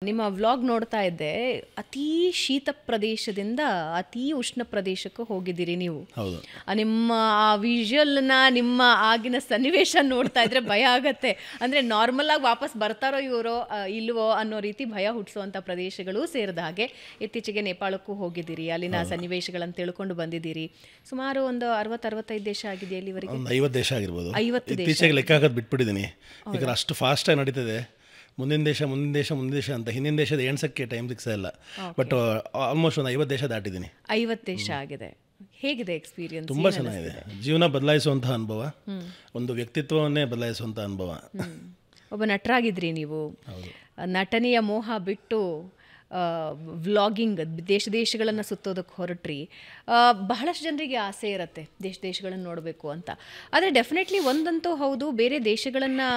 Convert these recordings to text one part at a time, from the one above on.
ನಿಮ್ಮ ವ್ಲಾಗ್ ನೋಡ್ತಾ ಇದ್ದೆ, ಅತೀ ಶೀತ ಪ್ರದೇಶದಿಂದ ಅತೀ ಉಷ್ಣ ಪ್ರದೇಶಕ್ಕೂ ಹೋಗಿದ್ದೀರಿ ನೀವು. ಹೌದು. ನಿಮ್ಮ ಆ ವಿಜುವಲ್ನ, ನಿಮ್ಮ ಆಗಿನ ಸನ್ನಿವೇಶ ನೋಡ್ತಾ ಇದ್ರೆ ಭಯ ಆಗತ್ತೆ. ಅಂದರೆ ನಾರ್ಮಲ್ ಆಗಿ ವಾಪಸ್ ಬರ್ತಾರೋ ಇವರೋ ಇಲ್ವೋ ಅನ್ನೋ ರೀತಿ ಭಯ ಹುಟ್ಟಿಸುವಂಥ ಪ್ರದೇಶಗಳು ಸೇರಿದ ಹಾಗೆ ಇತ್ತೀಚೆಗೆ ನೇಪಾಳಕ್ಕೂ ಹೋಗಿದ್ದೀರಿ, ಅಲ್ಲಿನ ಸನ್ನಿವೇಶಗಳನ್ನು ತಿಳ್ಕೊಂಡು ಬಂದಿದ್ದೀರಿ. ಸುಮಾರು ಒಂದು 60-65 ದೇಶ ಆಗಿದೆ ಇಲ್ಲಿವರೆಗೆ. ಒಂದು 50 ದೇಶ ಆಗಿರ್ಬೋದು. 50 ದೇಶ ಇತ್ತೀಚೆಗೆ ಲೆಕ್ಕ ಹಾಕೋದು ಬಿಟ್ಬಿಟ್ಟಿದ್ದೀನಿ, ಯಾಕಂದ್ರೆ ಅಷ್ಟು ಫಾಸ್ಟಾಗಿ ನಡೀತದೆ. ಮುಂದಿನ ದೇಶ ಅಂತ ಹಿಂದಿನ ದೇಶದ ಎಣ್ಸಕ್ಕೆ ಟೈಮ್ ಸಿಗ್ತಾ ಇಲ್ಲ. ಬಟ್ ಆಲ್ಮೋಸ್ಟ್ ಒಂದು 50 ದೇಶ ದಾಟಿದ್ದೀನಿ. 50 ದೇಶ ಆಗಿದೆ. ಹೇಗಿದೆ ಎಕ್ಸ್ಪೀರಿಯನ್ಸ್? ತುಂಬ ಚೆನ್ನಾಗಿದೆ. ಜೀವನ ಬದಲಾಯಿಸುವಂತಹ ಅನುಭವ, ಒಂದು ವ್ಯಕ್ತಿತ್ವವನ್ನೇ ಬದಲಾಯಿಸುವಂಥ ಅನುಭವ. ಒಬ್ಬ ನಟರಾಗಿದ್ರಿ ನೀವು. ನಟನೆಯ ಮೋಹ ಬಿಟ್ಟು ವ್ಲಾಗಿಂಗ್, ದೇಶಗಳನ್ನು ಸುತ್ತೋದಕ್ಕೆ ಹೊರಟ್ರಿ. ಬಹಳಷ್ಟು ಜನರಿಗೆ ಆಸೆ ಇರುತ್ತೆ ದೇಶಗಳನ್ನು ನೋಡಬೇಕು ಅಂತ. ಆದರೆ ಡೆಫಿನೆಟ್ಲಿ ಒಂದಂತೂ ಹೌದು, ಬೇರೆ ದೇಶಗಳನ್ನು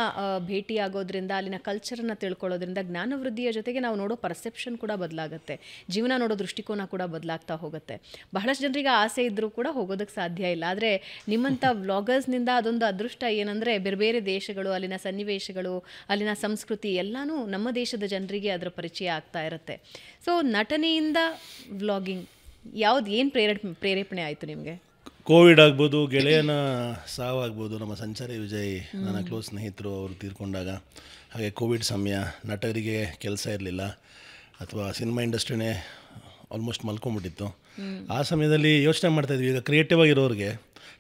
ಭೇಟಿಯಾಗೋದ್ರಿಂದ, ಅಲ್ಲಿನ ಕಲ್ಚರನ್ನು ತಿಳ್ಕೊಳ್ಳೋದ್ರಿಂದ ಜ್ಞಾನವೃದ್ಧಿಯ ಜೊತೆಗೆ ನಾವು ನೋಡೋ ಪರ್ಸೆಪ್ಷನ್ ಕೂಡ ಬದಲಾಗುತ್ತೆ, ಜೀವನ ನೋಡೋ ದೃಷ್ಟಿಕೋನ ಕೂಡ ಬದಲಾಗ್ತಾ ಹೋಗುತ್ತೆ. ಬಹಳಷ್ಟು ಜನರಿಗೆ ಆಸೆ ಇದ್ದರೂ ಕೂಡ ಹೋಗೋದಕ್ಕೆ ಸಾಧ್ಯ ಇಲ್ಲ. ಆದರೆ ನಿಮ್ಮಂಥ ವ್ಲಾಗರ್ಸ್ನಿಂದ ಅದೊಂದು ಅದೃಷ್ಟ ಏನಂದರೆ, ಬೇರೆ ಬೇರೆ ದೇಶಗಳು, ಅಲ್ಲಿನ ಸನ್ನಿವೇಶಗಳು, ಅಲ್ಲಿನ ಸಂಸ್ಕೃತಿ ಎಲ್ಲನೂ ನಮ್ಮ ದೇಶದ ಜನರಿಗೆ ಅದರ ಪರಿಚಯ ಆಗ್ತಾ ಇರುತ್ತೆ. ಸೊ ನಟನೆಯಿಂದ ವ್ಲಾಗಿಂಗ್ ಏನು ಪ್ರೇರೇಪಣೆ ಆಯಿತು ನಿಮಗೆ? ಕೋವಿಡ್ ಆಗ್ಬೋದು, ಗೆಳೆಯನ ಸಾವಾಗ್ಬೋದು, ನಮ್ಮ ಸಂಚಾರಿ ವಿಜಯ್ ನನ್ನ ಕ್ಲೋಸ್ ಸ್ನೇಹಿತರು ಅವರು ತೀರ್ಕೊಂಡಾಗ, ಹಾಗೆ ಕೋವಿಡ್ ಸಮಯ, ನಟರಿಗೆ ಕೆಲಸ ಇರಲಿಲ್ಲ ಅಥವಾ ಸಿನಿಮಾ ಇಂಡಸ್ಟ್ರಿನೇ ಆಲ್ಮೋಸ್ಟ್ ಮಲ್ಕೊಂಬಿಟ್ಟಿತ್ತು. ಆ ಸಮಯದಲ್ಲಿ ಯೋಚನೆ ಮಾಡ್ತಾಯಿದ್ವಿ, ಈಗ ಕ್ರಿಯೇಟಿವ್ ಆಗಿರೋರಿಗೆ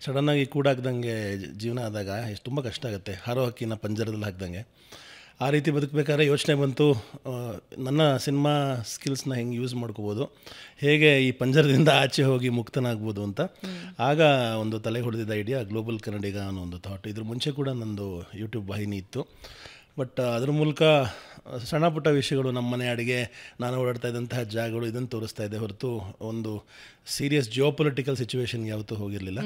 ಸಡನ್ನಾಗಿ ಕೂಡಾಕ್ದಂಗೆ ಜೀವನ ಆದಾಗ ಎಷ್ಟು ತುಂಬ ಕಷ್ಟ ಆಗುತ್ತೆ, ಹಾರೋ ಹಕ್ಕಿನ ಪಂಜರದಲ್ಲಿ ಹಾಕ್ದಂಗೆ. ಆ ರೀತಿ ಬದುಕಬೇಕಾದ್ರೆ ಯೋಚನೆ ಬಂತು, ನನ್ನ ಸಿನಿಮಾ ಸ್ಕಿಲ್ಸ್ನ ಹೆಂಗೆ ಯೂಸ್ ಮಾಡ್ಕೋಬೋದು, ಹೇಗೆ ಈ ಪಂಜರದಿಂದ ಆಚೆ ಹೋಗಿ ಮುಕ್ತನಾಗ್ಬೋದು ಅಂತ. ಆಗ ಒಂದು ತಲೆ ಹೊಡೆದಿದ್ದ ಐಡಿಯಾ ಗ್ಲೋಬಲ್ ಕನ್ನಡಿಗ ಅನ್ನೋ ಒಂದು ಥಾಟ್. ಇದ್ರ ಮುಂಚೆ ಕೂಡ ನಂದು ಯೂಟ್ಯೂಬ್ ವಾಹಿನಿ ಇತ್ತು. ಬಟ್ ಅದ್ರ ಮೂಲಕ ಸಣ್ಣ ಪುಟ್ಟ ವಿಷಯಗಳು, ನಮ್ಮ ಮನೆ ಅಡುಗೆ, ನಾನು ಓಡಾಡ್ತಾ ಇದ್ದಂತಹ ಜಾಗಗಳು, ಇದನ್ನು ತೋರಿಸ್ತಾ ಇದ್ದೆ ಹೊರತು ಒಂದು ಸೀರಿಯಸ್ ಜಿಯೋಪೊಲಿಟಿಕಲ್ ಸಿಚುವೇಶನ್ಗೆ ಯಾವತ್ತೂ ಹೋಗಿರಲಿಲ್ಲ.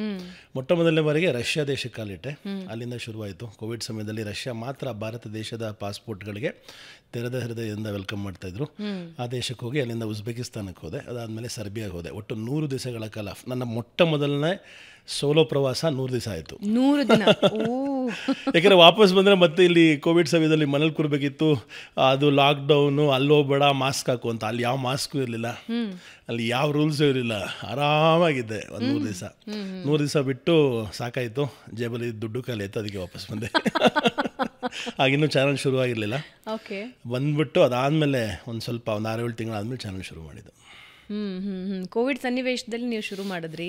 ಮೊಟ್ಟ ಮೊದಲನೇ ಬಾರಿಗೆ ರಷ್ಯಾ ದೇಶಕ್ಕೆ ಕಾಲಿಟ್ಟೆ. ಅಲ್ಲಿಂದ ಶುರುವಾಯಿತು. ಕೋವಿಡ್ ಸಮಯದಲ್ಲಿ ರಷ್ಯಾ ಮಾತ್ರ ಭಾರತ ದೇಶದ ಪಾಸ್ಪೋರ್ಟ್ಗಳಿಗೆ ತೆರೆದ ಹೃದಯದಿಂದ ವೆಲ್ಕಮ್ ಮಾಡ್ತಾಯಿದ್ರು. ಆ ದೇಶಕ್ಕೆ ಹೋಗಿ ಅಲ್ಲಿಂದ ಉಜ್ಬೇಕಿಸ್ತಾನಕ್ಕೆ ಹೋದೆ, ಅದಾದಮೇಲೆ ಸರ್ಬಿಯಾಗೆ ಹೋದೆ. ಒಟ್ಟು 100 ದಿವಸಗಳ ಕಾಲ ನನ್ನ ಮೊಟ್ಟ ಮೊದಲನೇ ಸೋಲೋ ಪ್ರವಾಸ 100 ದಿವಸ ಆಯಿತು. 100 ದಿನ. ಯಾಕೆಂದರೆ ವಾಪಸ್ ಬಂದರೆ ಮತ್ತೆ ಇಲ್ಲಿ ಕೋವಿಡ್ ಸಮಯದಲ್ಲಿ ಮನೇಲಿ ಕೂರಬೇಕಿತ್ತು. ಅದು ಲಾಕ್ಡೌನು, ಅಲ್ಲೋಗ್ಬೇಡ, ಮಾಸ್ಕ್ ಹಾಕು ಅಂತ. ಅಲ್ಲಿ ಯಾವ ಮಾಸ್ಕು ಇರಲಿಲ್ಲ, ಅಲ್ಲಿ ಯಾವ ರೂಲ್ಸು ಇರಲಿಲ್ಲ. ಆರಾಮಾಗಿದ್ದೆ ಒಂದು 100 ದಿವಸ. 100 ದಿವಸ ಬಿಟ್ಟು ಸಾಕಾಯಿತು, ಜೇಬಲ್ಲಿ ದುಡ್ಡು ಖಾಲಿ ಆಯಿತು, ಅದಕ್ಕೆ ವಾಪಸ್ ಬಂದೆ. ಆಗಿನ್ನೂ ಚಾನಲ್ ಶುರುವಾಗಿರಲಿಲ್ಲ. ಓಕೆ. ಬಂದ್ಬಿಟ್ಟು ಅದಾದಮೇಲೆ ಒಂದು 6-7 ತಿಂಗಳಾದಮೇಲೆ ಚಾನಲ್ ಶುರು ಮಾಡಿದ್ದು. ಕೋವಿಡ್ ಸನ್ನಿವೇಶದಲ್ಲಿ ನೀವು ಶುರು ಮಾಡಿದ್ರಿ.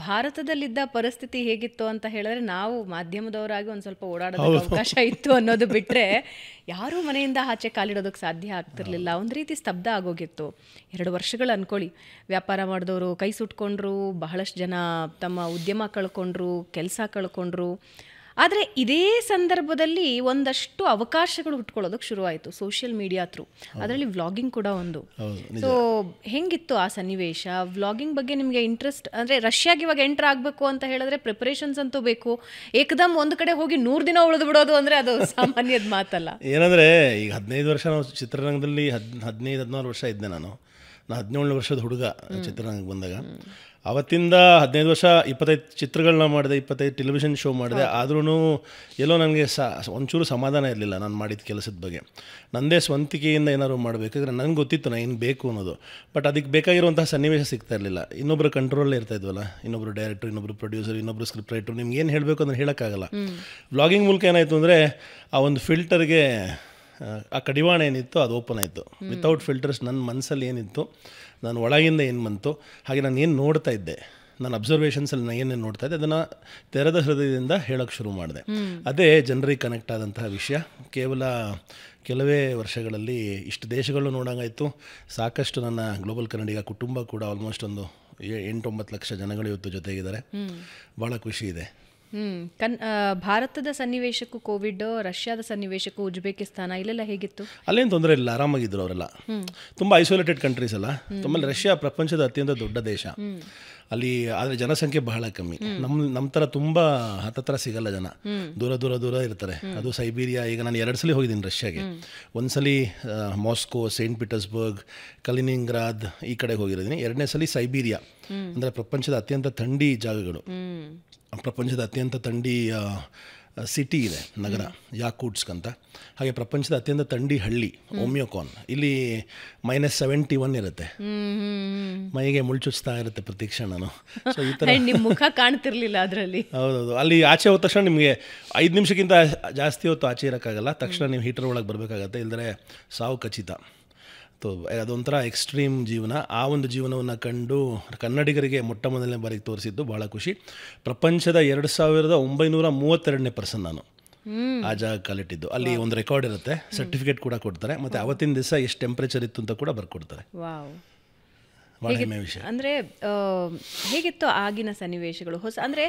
ಭಾರತದಲ್ಲಿದ್ದ ಪರಿಸ್ಥಿತಿ ಹೇಗಿತ್ತು ಅಂತ ಹೇಳಿದ್ರೆ, ನಾವು ಮಾಧ್ಯಮದವರಾಗಿ ಒಂದು ಸ್ವಲ್ಪ ಓಡಾಡೋದಕ್ಕೆ ಅವಕಾಶ ಇತ್ತು ಅನ್ನೋದು ಬಿಟ್ಟರೆ ಯಾರೂ ಮನೆಯಿಂದ ಆಚೆ ಕಾಲಿಡೋದಕ್ಕೆ ಸಾಧ್ಯ ಆಗ್ತಿರ್ಲಿಲ್ಲ. ಒಂದು ರೀತಿ ಸ್ತಬ್ಧ ಆಗೋಗಿತ್ತು. 2 ವರ್ಷಗಳು ಅಂದ್ಕೊಳ್ಳಿ. ವ್ಯಾಪಾರ ಮಾಡಿದವರು ಕೈ ಸುಟ್ಕೊಂಡ್ರು, ಬಹಳಷ್ಟು ಜನ ತಮ್ಮ ಉದ್ಯಮ ಕಳ್ಕೊಂಡ್ರು, ಕೆಲಸ ಕಳ್ಕೊಂಡ್ರು. ಆದರೆ ಇದೇ ಸಂದರ್ಭದಲ್ಲಿ ಒಂದಷ್ಟು ಅವಕಾಶಗಳು ಹುಟ್ಕೊಳ್ಳೋದಕ್ಕೆ ಶುರುವಾಯಿತು ಸೋಷಿಯಲ್ ಮೀಡಿಯಾ ಥ್ರೂ. ಅದರಲ್ಲಿ ವ್ಲಾಗಿಂಗ್ ಕೂಡ ಒಂದು. ಸೊ ಹೆಂಗಿತ್ತು ಆ ಸನ್ನಿವೇಶ? ವ್ಲಾಗಿಂಗ್ ಬಗ್ಗೆ ನಿಮಗೆ ಇಂಟ್ರೆಸ್ಟ್ ಅಂದರೆ, ರಷ್ಯಾಗೆ ಇವಾಗ ಎಂಟರ್ ಆಗಬೇಕು ಅಂತ ಹೇಳಿದ್ರೆ ಪ್ರಿಪರೇಷನ್ಸ್ ಅಂತೂ ಬೇಕು. ಏಕದಮ್ ಒಂದು ಕಡೆ ಹೋಗಿ 100 ದಿನ ಉಳಿದು ಬಿಡೋದು ಅಂದರೆ ಅದು ಸಾಮಾನ್ಯದ ಮಾತಲ್ಲ. ಏನಂದರೆ, ಈಗ 15 ವರ್ಷ ನಾವು ಚಿತ್ರರಂಗದಲ್ಲಿ 15-16 ವರ್ಷ ಇದ್ದೆ. ನಾನು 17 ವರ್ಷದ ಹುಡುಗ ಚಿತ್ರರಂಗಕ್ಕೆ ಬಂದಾಗ. ಅವತ್ತಿಂದ 15 ವರ್ಷ 25 ಚಿತ್ರಗಳನ್ನ ಮಾಡಿದೆ, 25 ಟೆಲಿವಿಷನ್ ಶೋ ಮಾಡಿದೆ. ಆದ್ರೂ ಎಲ್ಲೋ ನನಗೆ ಒಂಚೂರು ಸಮಾಧಾನ ಇರಲಿಲ್ಲ ನಾನು ಮಾಡಿದ ಕೆಲಸದ ಬಗ್ಗೆ. ನನ್ನದೇ ಸ್ವಂತಿಕೆಯಿಂದ ಏನಾದ್ರು ಮಾಡಬೇಕಾದ್ರೆ ನನಗೆ ಗೊತ್ತಿತ್ತು ನಾನು ಏನು ಬೇಕು ಅನ್ನೋದು. ಬಟ್ ಅದಕ್ಕೆ ಬೇಕಾಗಿರುವಂತಹ ಸನ್ನಿವೇಶ ಸಿಗ್ತಾ ಇರಲಿಲ್ಲ. ಇನ್ನೊಬ್ಬರು ಕಂಟ್ರೋಲೇ ಇರ್ತಾ ಇದ್ವಲ್ಲ, ಇನ್ನೊಬ್ಬರು ಡೈರೆಕ್ಟರ್, ಇನ್ನೊಬ್ಬರು ಪ್ರೊಡ್ಯೂಸರ್, ಇನ್ನೊಬ್ಬರು ಸ್ಕ್ರಿಪ್ಟ್ ರೈಟರ್. ನಿಮ್ಗೆ ಏನು ಹೇಳಬೇಕು ಅದನ್ನು ಹೇಳೋಕ್ಕಾಗಲ್ಲ. ವ್ಲಾಗಿಂಗ್ ಮೂಲಕ ಏನಾಯಿತು ಅಂದರೆ, ಆ ಒಂದು ಫಿಲ್ಟರ್ಗೆ ಆ ಕಡಿವಾಣ ಏನಿತ್ತು ಅದು ಓಪನ್ ಆಯಿತು. ವಿತೌಟ್ ಫಿಲ್ಟರ್ಸ್ ನನ್ನ ಮನಸ್ಸಲ್ಲಿ ಏನಿತ್ತು, ನಾನು ಒಳಗಿಂದ ಏನು ಬಂತು, ಹಾಗೆ ನಾನು ಏನು ನೋಡ್ತಾ ಇದ್ದೆ, ನನ್ನ ಅಬ್ಸರ್ವೇಷನ್ಸಲ್ಲಿ ನಾನು ಏನೇನು ನೋಡ್ತಾ ಇದ್ದೆ, ಅದನ್ನು ತೆರೆದ ಹೃದಯದಿಂದ ಹೇಳೋಕ್ಕೆ ಶುರು ಮಾಡಿದೆ. ಅದೇ ಜನರಿಗೆ ಕನೆಕ್ಟ್ ಆದಂತಹ ವಿಷಯ. ಕೇವಲ ಕೆಲವೇ ವರ್ಷಗಳಲ್ಲಿ ಇಷ್ಟು ದೇಶಗಳು ನೋಡೋಂಗಾಯಿತು. ಸಾಕಷ್ಟು ನನ್ನ ಗ್ಲೋಬಲ್ ಕನ್ನಡಿಗ ಕುಟುಂಬ ಕೂಡ ಆಲ್ಮೋಸ್ಟ್ ಒಂದು 8-9 ಲಕ್ಷ ಜನಗಳು ಇವತ್ತು ಜೊತೆಗಿದ್ದಾರೆ. ಭಾಳ ಖುಷಿ ಇದೆ. ಭಾರತದ ಸನ್ನಿವೇಶಕ್ಕೂ ಕೋವಿಡ್, ರಷ್ಯಾದ ಸನ್ನಿವೇಶಕ್ಕೂ ಉಜ್ಬೇಕಿಸ್ತಾನ, ಇಲ್ಲೆಲ್ಲ ಹೇಗಿತ್ತು? ಅಲ್ಲೇನು ತೊಂದರೆ ಇಲ್ಲ, ಆರಾಮಾಗಿದ್ದರು ಅವರೆಲ್ಲ. ತುಂಬ ಐಸೋಲೇಟೆಡ್ ಕಂಟ್ರೀಸ್ ಅಲ್ಲ. ಆಮೇಲೆ ರಷ್ಯಾ ಪ್ರಪಂಚದ ಅತ್ಯಂತ ದೊಡ್ಡ ದೇಶ. ಅಲ್ಲಿ ಆದರೆ ಜನಸಂಖ್ಯೆ ಬಹಳ ಕಮ್ಮಿ. ನಮ್ಮ ಥರ ತುಂಬ ಹತ್ತತ್ರ ಸಿಗಲ್ಲ ಜನ, ದೂರ ಇರ್ತಾರೆ. ಅದು ಸೈಬೀರಿಯಾ. ಈಗ ನಾನು 2 ಸಲ ಹೋಗಿದ್ದೀನಿ ರಷ್ಯಾಗೆ. ಒಂದ್ಸಲಿ ಮಾಸ್ಕೋ, ಸೇಂಟ್ ಪೀಟರ್ಸ್ಬರ್ಗ್, ಕಲಿನಿಂಗ್ರಾದ್ ಈ ಕಡೆ ಹೋಗಿರೋದೀನಿ. 2ನೇ ಸಲ ಸೈಬೀರಿಯಾ, ಅಂದರೆ ಪ್ರಪಂಚದ ಅತ್ಯಂತ ಥಂಡಿ ಜಾಗಗಳು, ಪ್ರಪಂಚದ ಅತ್ಯಂತ ಥಂಡಿ ಸಿಟಿ ಇದೆ, ನಗರ, ಯಾಕೂಟ್ಸ್ಕ್ ಅಂತ. ಹಾಗೆ ಪ್ರಪಂಚದ ಅತ್ಯಂತ ಥಂಡಿ ಹಳ್ಳಿ ಓಮಿಯೋಕಾನ್, ಇಲ್ಲಿ -71 ಇರುತ್ತೆ, ಮೈಗೆ ಮುಳ್ಚುಚ್ತಾ ಇರುತ್ತೆ ಪ್ರತಿ ಕ್ಷಣನೂ. ಸೊ ಈ ಥರ ನಿಮ್ಮ ಮುಖ ಕಾಣ್ತಿರ್ಲಿಲ್ಲ ಅದರಲ್ಲಿ. ಹೌದೌದು, ಅಲ್ಲಿ ಆಚೆ ಹೋದ ತಕ್ಷಣ ನಿಮಗೆ 5 ನಿಮಿಷಕ್ಕಿಂತ ಜಾಸ್ತಿ ಹೊತ್ತು ಆಚೆ ಇರೋಕ್ಕಾಗಲ್ಲ, ತಕ್ಷಣ ನೀವು ಹೀಟರ್ ಒಳಗೆ ಬರಬೇಕಾಗತ್ತೆ, ಇಲ್ಲದ್ರೆ ಸಾವು ಖಚಿತ. ಅದೊಂಥರ ಎಕ್ಸ್ಟ್ರೀಮ್ ಜೀವನ. ಆ ಒಂದು ಜೀವನವನ್ನು ಕಂಡು ಕನ್ನಡಿಗರಿಗೆ ಮೊಟ್ಟ ಮೊದಲನೇ ಬಾರಿಗೆ ತೋರಿಸಿದ್ದು ಭಾಳ ಖುಷಿ. ಪ್ರಪಂಚದ 2932ನೇ ಪರ್ಸನ್ ನಾನು ಆ ಜಾಗ ಕಾಲಿಟ್ಟಿದ್ದು. ಅಲ್ಲಿ ಒಂದು ರೆಕಾರ್ಡ್ ಇರುತ್ತೆ, ಸರ್ಟಿಫಿಕೇಟ್ ಕೂಡ ಕೊಡ್ತಾರೆ, ಮತ್ತು ಅವತ್ತಿನ ದಿವಸ ಎಷ್ಟು ಟೆಂಪ್ರೇಚರ್ ಇತ್ತು ಅಂತ ಕೂಡ ಬರ್ಕೊಡ್ತಾರೆ. ಭಾಳ ಹೆಮ್ಮೆ ವಿಷಯ. ಅಂದರೆ ಹೇಗಿತ್ತು ಆಗಿನ ಸನ್ನಿವೇಶಗಳು? ಅಂದರೆ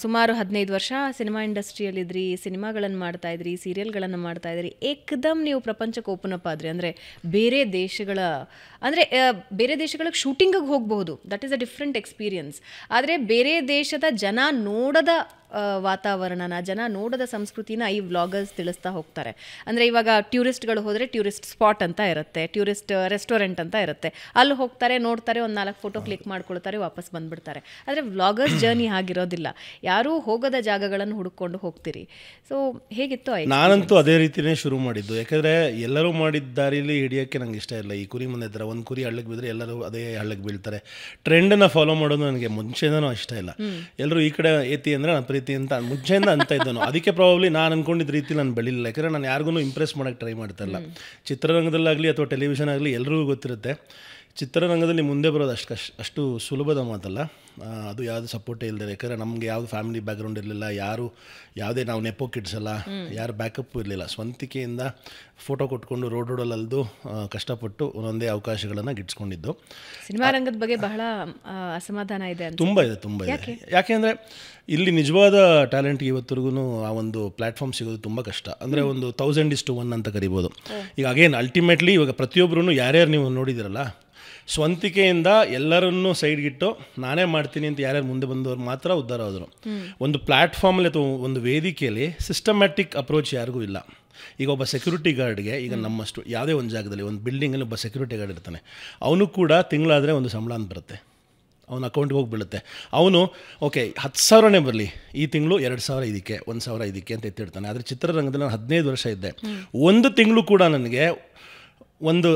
ಸುಮಾರು 15 ವರ್ಷ ಸಿನಿಮಾ ಇಂಡಸ್ಟ್ರಿಯಲ್ಲಿದ್ರಿ, ಸಿನಿಮಾಗಳನ್ನು ಮಾಡ್ತಾಯಿದ್ರಿ, ಸೀರಿಯಲ್ಗಳನ್ನು ಮಾಡ್ತಾಯಿದ್ರಿ, ಏಕದಮ್ ನೀವು ಪ್ರಪಂಚಕ್ಕೆ ಓಪನ್ ಅಪ್ ಆದ್ರಿ. ಅಂದರೆ ಬೇರೆ ದೇಶಗಳಿಗೆ ಶೂಟಿಂಗಿಗೆ ಹೋಗಬಹುದು, that is a different experience. ಆದರೆ ಬೇರೆ ದೇಶದ ಜನ ನೋಡದ ವಾತಾವರಣನ, ಜನ ನೋಡದ ಸಂಸ್ಕೃತಿನ ಈ ವ್ಲಾಗರ್ಸ್ ತಿಳಿಸ್ತಾ ಹೋಗ್ತಾರೆ. ಅಂದರೆ ಇವಾಗ ಟ್ಯೂರಿಸ್ಟ್ಗಳು ಹೋದರೆ ಟ್ಯೂರಿಸ್ಟ್ ಸ್ಪಾಟ್ ಅಂತ ಇರುತ್ತೆ, ಟ್ಯೂರಿಸ್ಟ್ ರೆಸ್ಟೋರೆಂಟ್ ಅಂತ ಇರುತ್ತೆ, ಅಲ್ಲಿ ಹೋಗ್ತಾರೆ, ನೋಡ್ತಾರೆ, ಒಂದು 4 ಫೋಟೋ ಕ್ಲಿಕ್ ಮಾಡ್ಕೊಳ್ತಾರೆ, ವಾಪಸ್ ಬಂದುಬಿಡ್ತಾರೆ. ಆದರೆ ವ್ಲಾಗರ್ಸ್ ಜರ್ನಿ ಹಾಗಿರೋದಿಲ್ಲ, ಯಾರೂ ಹೋಗದ ಜಾಗಗಳನ್ನು ಹುಡುಕೊಂಡು ಹೋಗ್ತೀರಿ. ಸೊ ಹೇಗಿತ್ತು? ನಾನಂತೂ ಅದೇ ರೀತಿಯೇ ಶುರು ಮಾಡಿದ್ದು, ಯಾಕೆಂದರೆ ಎಲ್ಲರೂ ಮಾಡಿದ ದಾರಿಲಿ ಹಿಡಿಯೋಕ್ಕೆ ನಂಗೆ ಇಷ್ಟ ಇಲ್ಲ. ಈ ಕುರಿ ಮನೆ ಹತ್ರ ಒಂದು ಕುರಿ ಹಳ್ಳಕ್ಕೆ ಬಿದ್ದರೆ ಎಲ್ಲರೂ ಅದೇ ಹಳ್ಳಕ್ಕೆ ಬೀಳ್ತಾರೆ. ಟ್ರೆಂಡನ್ನು ಫಾಲೋ ಮಾಡೋದು ನನಗೆ ಮುಂಚೆನೂ ಇಷ್ಟ ಇಲ್ಲ. ಎಲ್ಲರೂ ಈ ಕಡೆ ಏತಿ ಅಂದರೆ ನಾನು ಪ್ರೀತಿ ಅಂತ ಮುಂಚೆಯಿಂದ ಅಂತ ಇದ್ದನು. ಅದಕ್ಕೆ ಪ್ರಾಬಬ್ಲಿ ನಾನು ಅಂದ್ಕೊಂಡಿದ್ದ ರೀತಿ ನಾನು ಬೆಳಿಲಿಲ್ಲ, ಯಾಕಂದರೆ ನಾನು ಯಾರಿಗೂ ಇಂಪ್ರೆಸ್ ಮಾಡೋಕ್ಕೆ ಟ್ರೈ ಮಾಡ್ತಾ ಇಲ್ಲ. ಚಿತ್ರರಂಗದಲ್ಲಾಗಲಿ ಅಥವಾ ಟೆಲಿವಿಷನ್ ಆಗಲಿ ಎಲ್ರಿಗೂ ಗೊತ್ತಿರುತ್ತೆ, ಚಿತ್ರರಂಗದಲ್ಲಿ ಮುಂದೆ ಬರೋದು ಅಷ್ಟು ಸುಲಭದ ಮಾತಲ್ಲ. ಅದು ಯಾವುದು ಸಪೋರ್ಟೇ ಇಲ್ಲದೆ, ಯಾಕಂದರೆ ನಮಗೆ ಯಾವುದು ಫ್ಯಾಮಿಲಿ ಬ್ಯಾಕ್ಗ್ರೌಂಡ್ ಇರಲಿಲ್ಲ, ನಾವು ನೆಪೋ ಕಿಡ್ಸ್ ಅಲ್ಲ, ಯಾರು ಬ್ಯಾಕಪ್ಪು ಇರಲಿಲ್ಲ. ಸ್ವಂತಿಕೆಯಿಂದ ಫೋಟೋ ಕೊಟ್ಕೊಂಡು ರೋಡಲ್ಲಿ ಅಲ್ದು ಕಷ್ಟಪಟ್ಟು ಒಂದೊಂದೇ ಅವಕಾಶಗಳನ್ನು ಗಿಟ್ಸ್ಕೊಂಡಿದ್ದು. ಸಿನಿಮಾ ರಂಗದ ಬಗ್ಗೆ ಬಹಳ ಅಸಮಾಧಾನ ಇದೆ, ತುಂಬ ಇದೆ. ಯಾಕೆಂದರೆ ಇಲ್ಲಿ ನಿಜವಾದ ಟ್ಯಾಲೆಂಟ್ಗೆ ಇವತ್ತರೆಗೂ ಆ ಒಂದು ಪ್ಲ್ಯಾಟ್ಫಾರ್ಮ್ ಸಿಗೋದು ತುಂಬ ಕಷ್ಟ. ಅಂದರೆ ಒಂದು 1000:1 ಅಂತ ಕರಿಬೋದು. ಈಗ ಅಗೇನ್ ಅಲ್ಟಿಮೇಟ್ಲಿ ಇವಾಗ ಪ್ರತಿಯೊಬ್ಬರೂ ಯಾರ್ಯಾರು ನೀವು ನೋಡಿದಿರಲ್ಲ, ಸ್ವಂತಿಕೆಯಿಂದ ಎಲ್ಲರನ್ನೂ ಸೈಡ್ಗಿಟ್ಟು ನಾನೇ ಮಾಡ್ತೀನಿ ಅಂತ ಯಾರ್ಯಾರು ಮುಂದೆ ಬಂದವರು ಮಾತ್ರ ಉದ್ಧಾರ ಆದರು. ಒಂದು ಪ್ಲ್ಯಾಟ್ಫಾರ್ಮಲ್ಲಿ ಅಥವಾ ಒಂದು ವೇದಿಕೆಯಲ್ಲಿ ಸಿಸ್ಟಮ್ಯಾಟಿಕ್ ಅಪ್ರೋಚ್ ಯಾರಿಗೂ ಇಲ್ಲ. ಈಗ ಒಬ್ಬ ಸೆಕ್ಯೂರಿಟಿ ಗಾರ್ಡ್ಗೆ, ಈಗ ನಮ್ಮಷ್ಟು ಯಾವುದೇ ಒಂದು ಜಾಗದಲ್ಲಿ ಒಂದು ಬಿಲ್ಡಿಂಗಲ್ಲಿ ಒಬ್ಬ ಸೆಕ್ಯೂರಿಟಿ ಗಾರ್ಡ್ ಇರ್ತಾನೆ, ಅವನು ಕೂಡ ತಿಂಗಳಾದರೆ ಒಂದು ಸಂಬಳ ಅಂತ ಬರುತ್ತೆ, ಅವನ ಅಕೌಂಟ್ಗೆ ಹೋಗಿ ಬೀಳುತ್ತೆ. ಅವನು ಓಕೆ 10,000ನೇ ಬರಲಿ, ಈ ತಿಂಗಳು 2,000 ಇದಕ್ಕೆ, 1,000 ಇದಕ್ಕೆ ಅಂತ ಎತ್ತಿಡ್ತಾನೆ. ಆದರೆ ಚಿತ್ರರಂಗದಲ್ಲಿ ನಾನು 15 ವರ್ಷ ಇದ್ದೆ, ಒಂದು ತಿಂಗಳು ಕೂಡ ನನಗೆ ಒಂದು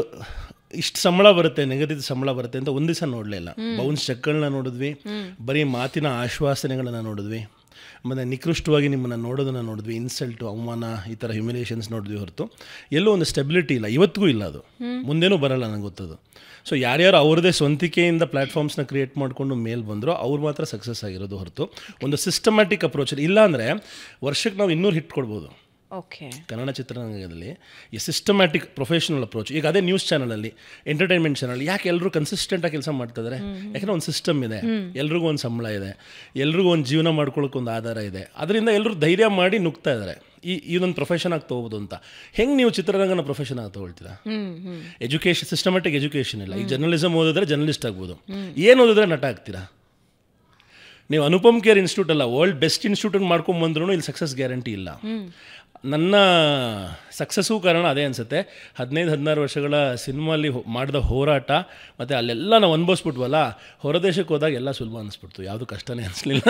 ಇಷ್ಟು ಸಂಬಳ ಬರುತ್ತೆ, ನಿಗದಿತ ಸಂಬಳ ಬರುತ್ತೆ ಅಂತ ಒಂದು ದಿವಸ ನೋಡಲೇ ಇಲ್ಲ. ಬೌನ್ಸ್ ಚೆಕ್ಗಳನ್ನ ನೋಡಿದ್ವಿ, ಬರೀ ಮಾತಿನ ಆಶ್ವಾಸನೆಗಳನ್ನು ನೋಡಿದ್ವಿ, ಮತ್ತು ನಿಕೃಷ್ಟವಾಗಿ ನಿಮ್ಮನ್ನು ನೋಡೋದನ್ನು ನೋಡಿದ್ವಿ, ಇನ್ಸಲ್ಟು, ಅವಮಾನ, ಈ ಥರ ಹ್ಯುಮಿಲೇಷನ್ಸ್ ನೋಡಿದ್ವಿ ಹೊರತು ಎಲ್ಲೂ ಒಂದು ಸ್ಟೆಬಿಲಿಟಿ ಇಲ್ಲ. ಇವತ್ತಿಗೂ ಇಲ್ಲ, ಅದು ಮುಂದೇನೂ ಬರಲ್ಲ, ನನಗೆ ಗೊತ್ತದು. ಸೊ ಯಾರ್ಯಾರು ಅವ್ರದ್ದೇ ಸ್ವಂತಿಕೆಯಿಂದ ಪ್ಲ್ಯಾಟ್ಫಾರ್ಮ್ಸ್ನ ಕ್ರಿಯೇಟ್ ಮಾಡಿಕೊಂಡು ಮೇಲೆ ಬಂದರೂ ಅವ್ರು ಮಾತ್ರ ಸಕ್ಸಸ್ ಆಗಿರೋದು ಹೊರತು ಒಂದು ಸಿಸ್ಟಮ್ಯಾಟಿಕ್ ಅಪ್ರೋಚ್ ಇಲ್ಲ. ಅಂದರೆ ವರ್ಷಕ್ಕೆ ನಾವು 200 ಹಿಟ್ ಕೊಡ್ಬೋದು. ಓಕೆ, ಕನ್ನಡ ಚಿತ್ರರಂಗದಲ್ಲಿ ಈ ಸಿಸ್ಟಮ್ಯಾಟಿಕ್ ಪ್ರೊಫೆಷನಲ್ ಅಪ್ರೋಚ್. ಈಗ ಅದೇ ನ್ಯೂಸ್ ಚಾನಲಲ್ಲಿ, ಎಂಟರ್ಟೈನ್ಮೆಂಟ್ ಚಾನಲ್, ಯಾಕೆ ಎಲ್ಲರೂ ಕನ್ಸಿಸ್ಟೆಂಟಾಗಿ ಕೆಲಸ ಮಾಡ್ತಿದ್ದಾರೆ? ಯಾಕಂದರೆ ಒಂದು ಸಿಸ್ಟಮ್ ಇದೆ, ಎಲ್ರಿಗೂ ಒಂದು ಸಂಬಳ ಇದೆ, ಎಲ್ರಿಗೂ ಒಂದು ಜೀವನ ಮಾಡ್ಕೊಳ್ಳೋಕೆ ಒಂದು ಆಧಾರ ಇದೆ. ಅದರಿಂದ ಎಲ್ಲರೂ ಧೈರ್ಯ ಮಾಡಿ ನುಗ್ತಾ ಇದ್ದಾರೆ, ಇದೊಂದು ಪ್ರೊಫೆಷನ್ ಆಗಿ ತೊಗೋಬೋದು ಅಂತ. ಹೆಂಗೆ ನೀವು ಚಿತ್ರರಂಗನ ಪ್ರೊಫೆಷನ್ ಆಗಿ ತೊಗೊಳ್ತೀರಾ? ಎಜುಕೇಷನ್, ಸಿಸ್ಟಮ್ಯಾಟಿಕ್ ಎಜುಕೇಷನ್ ಇಲ್ಲ. ಈಗ ಜರ್ನಲಿಸಮ್ ಓದಿದ್ರೆ ಜರ್ನಲಿಸ್ಟ್ ಆಗ್ಬೋದು, ಏನು ಓದಿದ್ರೆ ನಟ ಆಗ್ತೀರಾ? ನೀವು ಅನುಪಮ್ ಕೇರ್ ಇನ್ಸ್ಟಿಟ್ಯೂಟ್ ಅಲ್ಲ, ವರ್ಲ್ಡ್ ಬೆಸ್ಟ್ ಇನ್ಸ್ಟಿಟ್ಯೂಟ್ ಮಾಡ್ಕೊಂಬಂದ್ರೂ ಇಲ್ಲಿ ಸಕ್ಸಸ್ ಗ್ಯಾರಂಟಿ ಇಲ್ಲ. ನನ್ನ ಸಕ್ಸಸ್ಸೂ ಕಾರಣ ಅದೇ ಅನಿಸುತ್ತೆ. 15-16 ವರ್ಷಗಳ ಸಿನಿಮಾಲಿ ಮಾಡಿದ ಹೋರಾಟ, ಮತ್ತು ಅಲ್ಲೆಲ್ಲ ನಾವು ಅನುಭವಿಸ್ಬಿಟ್ವಲ್ಲ, ಹೊರದೇಶಕ್ಕೆ ಹೋದಾಗ ಎಲ್ಲ ಸುಲಭ ಅನಿಸ್ಬಿಡ್ತು, ಯಾವುದು ಕಷ್ಟನೇ ಅನಿಸ್ಲಿಲ್ಲ.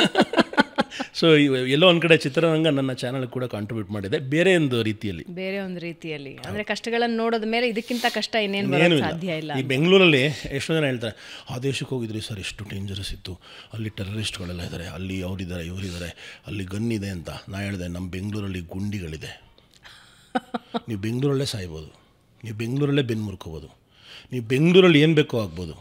ಸೊ ಎಲ್ಲೋ ಒಂದು ಕಡೆ ಚಿತ್ರರಂಗ ನನ್ನ ಚಾನಲ್ ಕೂಡ ಕಾಂಟ್ರಿಬ್ಯೂಟ್ ಮಾಡಿದೆ, ಬೇರೆ ಒಂದು ರೀತಿಯಲ್ಲಿ. ಅಂದರೆ ಕಷ್ಟಗಳನ್ನು ನೋಡೋದ ಮೇಲೆ ಇದಕ್ಕಿಂತ ಕಷ್ಟ ಇನ್ನೇನು ಸಾಧ್ಯ ಇಲ್ಲ. ಈ ಬೆಂಗಳೂರಲ್ಲಿ ಎಷ್ಟೋ ಜನ ಹೇಳ್ತಾರೆ, ಆ ದೇಶಕ್ಕೆ ಹೋಗಿದ್ರಿ ಸರ್, ಎಷ್ಟು ಡೇಂಜರಸ್ ಇತ್ತು, ಅಲ್ಲಿ ಟೆರರಿಸ್ಟ್ಗಳೆಲ್ಲ ಇದ್ದಾರೆ, ಅಲ್ಲಿ ಅವರಿದ್ದಾರೆ, ಇವರಿದ್ದಾರೆ, ಅಲ್ಲಿ ಗನ್ ಇದೆ ಅಂತ. ನಾ ಹೇಳಿದೆ, ನಮ್ಮ ಬೆಂಗಳೂರಲ್ಲಿ ಗುಂಡಿಗಳಿದೆ, ನೀವು ಬೆಂಗಳೂರಲ್ಲೇ ಸಾಯ್ಬೋದು, ನೀವು ಬೆಂಗಳೂರಲ್ಲೇ ಬೆನ್ನು ಮುರ್ಕೋಬೋದು, ನೀವು ಬೆಂಗಳೂರಲ್ಲಿ ಏನು ಬೇಕೋ ಆಗ್ಬೋದು,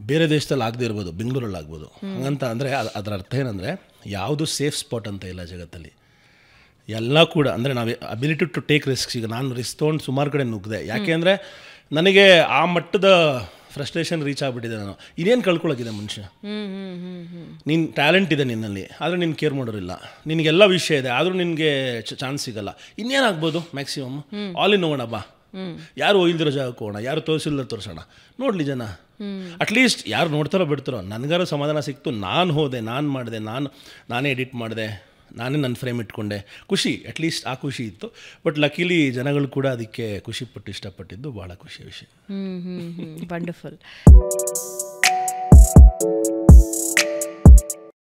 ಬೇರೆ ದೇಶದಲ್ಲಿ ಆಗದೆ ಇರ್ಬೋದು, ಬೆಂಗಳೂರಲ್ಲಿ ಆಗ್ಬೋದು. ಹಂಗಂತ ಅಂದರೆ ಅದರ ಅರ್ಥ ಏನಂದರೆ ಯಾವುದು ಸೇಫ್ ಸ್ಪಾಟ್ ಅಂತ ಇಲ್ಲ ಜಗತ್ತಲ್ಲಿ, ಎಲ್ಲ ಕೂಡ. ಅಂದರೆ ನಾವು ಅಬಿಲಿಟಿ ಟು ಟೇಕ್ ರಿಸ್ಕ್ಸ್. ಈಗ ನಾನು ರಿಸ್ಕ್ ತೊಗೊಂಡು ಸುಮಾರು ಕಡೆ ನುಗ್ಗಿದೆ, ಯಾಕೆ ಅಂದರೆ ನನಗೆ ಆ ಮಟ್ಟದ ಫ್ರಸ್ಟ್ರೇಷನ್ ರೀಚ್ ಆಗಿಬಿಟ್ಟಿದೆ. ನಾನು ಇನ್ನೇನು ಕಳ್ಕೊಳ್ಳೋಕ್ಕಿದೆ ಮನುಷ್ಯ. ನೀನು ಟ್ಯಾಲೆಂಟ್ ಇದೆ ನಿನ್ನಲ್ಲಿ, ಆದರೆ ನೀನು ಕೇರ್ ಮಾಡೋರಿಲ್ಲ, ನಿನಗೆಲ್ಲ ವಿಷಯ ಇದೆ, ಆದರೂ ನಿನಗೆ ಚಾನ್ಸ್ ಸಿಗಲ್ಲ. ಇನ್ನೇನಾಗ್ಬೋದು? ಮ್ಯಾಕ್ಸಿಮಮ್ ಆಲ್ ಇನ್ ಹೋಗೋಣ ಬಾ, ಯಾರು ಇಲ್ದಿರೋ ಜಾಗಕ್ಕೆ ಹೋಗೋಣ, ಯಾರು ತೋರಿಸಿಲ್ಲ ತೋರಿಸೋಣ, ನೋಡಲಿ ಜನ. ಅಟ್ಲೀಸ್ಟ್ ಯಾರು ನೋಡ್ತಾರೋ ಬಿಡ್ತಾರೋ, ನನಗಾರು ಸಮಾಧಾನ ಸಿಕ್ತು, ನಾನು ಹೋದೆ, ನಾನು ಮಾಡಿದೆ, ನಾನೇ ಎಡಿಟ್ ಮಾಡಿದೆ, ನಾನೇ ನನ್ನ ಫ್ರೇಮ್ ಇಟ್ಕೊಂಡೆ, ಖುಷಿ, ಅಟ್ಲೀಸ್ಟ್ ಆ ಖುಷಿ ಇತ್ತು. ಬಟ್ ಲಕಿಲಿ ಜನಗಳು ಕೂಡ ಅದಕ್ಕೆ ಖುಷಿಪಟ್ಟು ಇಷ್ಟಪಟ್ಟಿದ್ದು ಭಾಳ ಖುಷಿಯ ವಿಷಯ. ವಂಡರ್ಫುಲ್.